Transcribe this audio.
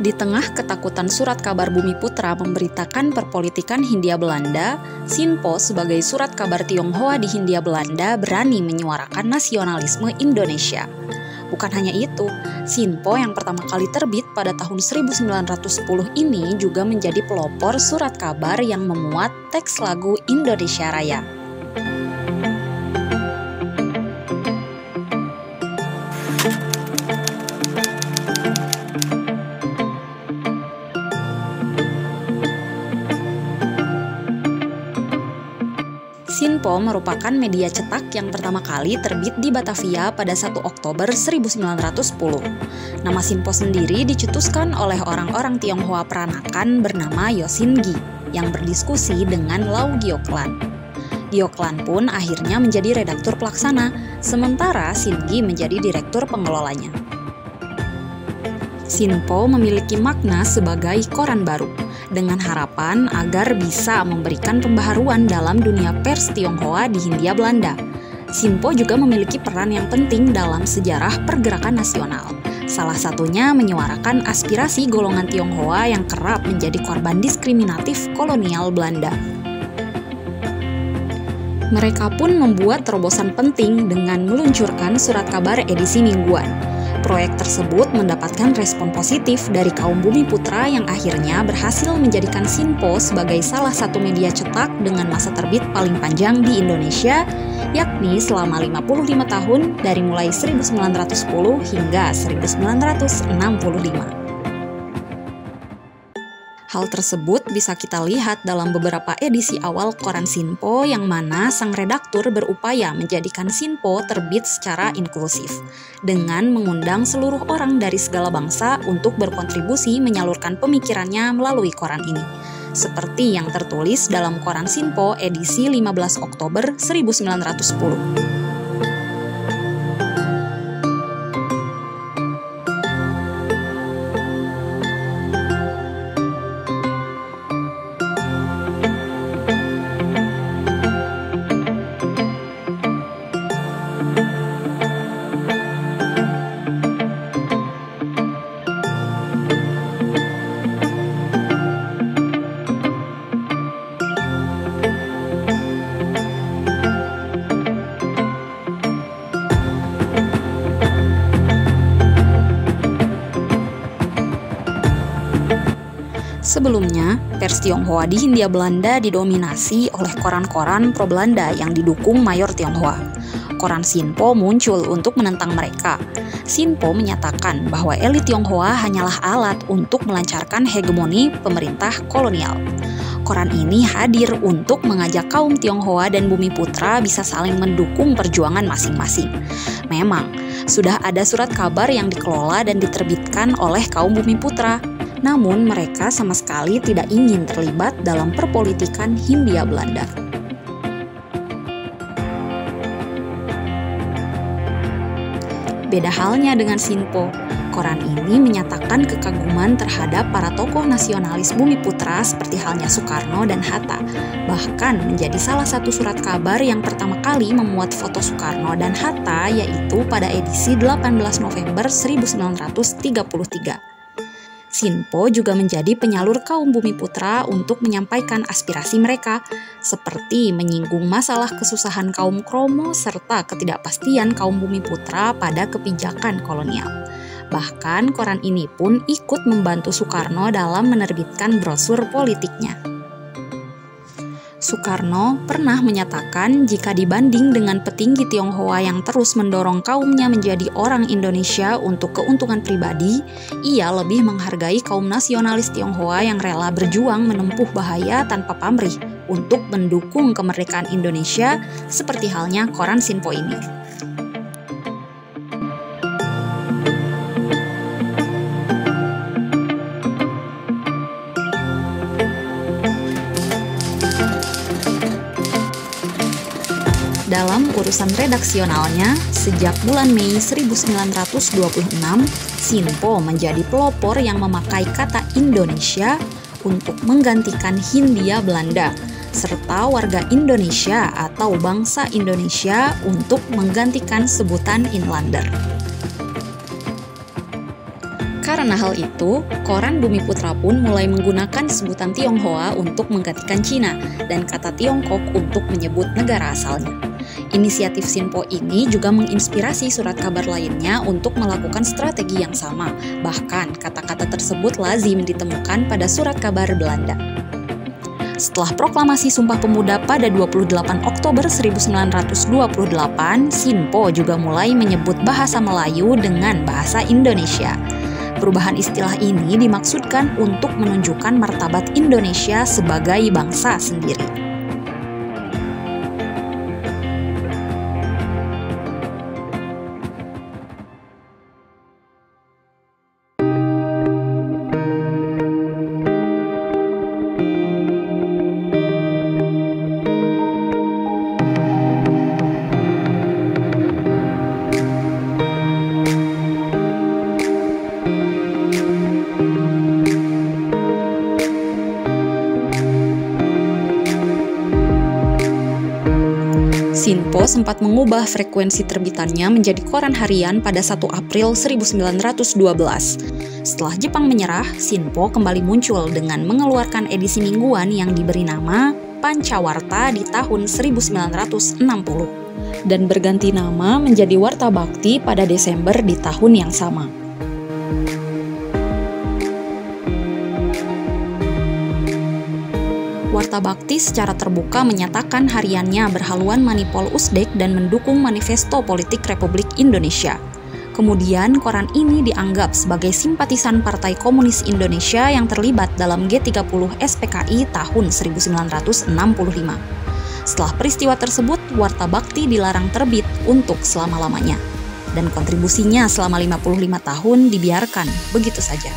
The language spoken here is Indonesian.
Di tengah ketakutan surat kabar Bumiputra memberitakan perpolitikan Hindia Belanda, Sinpo sebagai surat kabar Tionghoa di Hindia Belanda berani menyuarakan nasionalisme Indonesia. Bukan hanya itu, Sinpo yang pertama kali terbit pada tahun 1910 ini juga menjadi pelopor surat kabar yang memuat teks lagu Indonesia Raya. Sinpo merupakan media cetak yang pertama kali terbit di Batavia pada 1 Oktober 1910. Nama Sinpo sendiri dicetuskan oleh orang-orang Tionghoa peranakan bernama Yosingi yang berdiskusi dengan Lau Gioklan. Gioklan pun akhirnya menjadi redaktur pelaksana, sementara Singi menjadi direktur pengelolanya. Sinpo memiliki makna sebagai koran baru, dengan harapan agar bisa memberikan pembaharuan dalam dunia pers Tionghoa di Hindia Belanda. Sinpo juga memiliki peran yang penting dalam sejarah pergerakan nasional. Salah satunya menyuarakan aspirasi golongan Tionghoa yang kerap menjadi korban diskriminatif kolonial Belanda. Mereka pun membuat terobosan penting dengan meluncurkan surat kabar edisi mingguan. Proyek tersebut mendapatkan respon positif dari kaum Bumiputra yang akhirnya berhasil menjadikan Sinpo sebagai salah satu media cetak dengan masa terbit paling panjang di Indonesia, yakni selama 55 tahun dari mulai 1910 hingga 1965. Hal tersebut bisa kita lihat dalam beberapa edisi awal koran Sinpo yang mana sang redaktur berupaya menjadikan Sinpo terbit secara inklusif dengan mengundang seluruh orang dari segala bangsa untuk berkontribusi menyalurkan pemikirannya melalui koran ini. Seperti yang tertulis dalam koran Sinpo edisi 15 Oktober 1910. Sebelumnya, pers Tionghoa di Hindia Belanda didominasi oleh koran-koran pro-Belanda yang didukung mayor Tionghoa. Koran Sinpo muncul untuk menentang mereka. Sinpo menyatakan bahwa elit Tionghoa hanyalah alat untuk melancarkan hegemoni pemerintah kolonial. Koran ini hadir untuk mengajak kaum Tionghoa dan Bumiputra bisa saling mendukung perjuangan masing-masing. Memang, sudah ada surat kabar yang dikelola dan diterbitkan oleh kaum Bumiputra. Namun mereka sama sekali tidak ingin terlibat dalam perpolitikan Hindia Belanda. Beda halnya dengan Sinpo, koran ini menyatakan kekaguman terhadap para tokoh nasionalis Bumiputra seperti halnya Soekarno dan Hatta, bahkan menjadi salah satu surat kabar yang pertama kali memuat foto Soekarno dan Hatta yaitu pada edisi 18 November 1933. Sinpo juga menjadi penyalur kaum Bumiputra untuk menyampaikan aspirasi mereka, seperti menyinggung masalah kesusahan kaum Kromo serta ketidakpastian kaum Bumiputra pada kebijakan kolonial. Bahkan koran ini pun ikut membantu Soekarno dalam menerbitkan brosur politiknya. Soekarno pernah menyatakan jika dibanding dengan petinggi Tionghoa yang terus mendorong kaumnya menjadi orang Indonesia untuk keuntungan pribadi, ia lebih menghargai kaum nasionalis Tionghoa yang rela berjuang menempuh bahaya tanpa pamrih untuk mendukung kemerdekaan Indonesia seperti halnya koran Sinpo ini. Dalam urusan redaksionalnya, sejak bulan Mei 1926, Sinpo menjadi pelopor yang memakai kata Indonesia untuk menggantikan Hindia Belanda, serta warga Indonesia atau bangsa Indonesia untuk menggantikan sebutan Inlander. Karena hal itu, koran Bumi Putra pun mulai menggunakan sebutan Tionghoa untuk menggantikan Cina dan kata Tiongkok untuk menyebut negara asalnya. Inisiatif Sinpo ini juga menginspirasi surat kabar lainnya untuk melakukan strategi yang sama. Bahkan, kata-kata tersebut lazim ditemukan pada surat kabar Belanda. Setelah proklamasi Sumpah Pemuda pada 28 Oktober 1928, Sinpo juga mulai menyebut bahasa Melayu dengan bahasa Indonesia. Perubahan istilah ini dimaksudkan untuk menunjukkan martabat Indonesia sebagai bangsa sendiri. Sinpo sempat mengubah frekuensi terbitannya menjadi koran harian pada 1 April 1912. Setelah Jepang menyerah, Sinpo kembali muncul dengan mengeluarkan edisi mingguan yang diberi nama Pancawarta di tahun 1960 dan berganti nama menjadi Warta Bakti pada Desember di tahun yang sama. Warta Bakti secara terbuka menyatakan hariannya berhaluan Manipol Uzbek dan mendukung Manifesto Politik Republik Indonesia. Kemudian, koran ini dianggap sebagai simpatisan Partai Komunis Indonesia yang terlibat dalam G30 SPKI tahun 1965. Setelah peristiwa tersebut, Warta Bakti dilarang terbit untuk selama-lamanya. Dan kontribusinya selama 55 tahun dibiarkan begitu saja.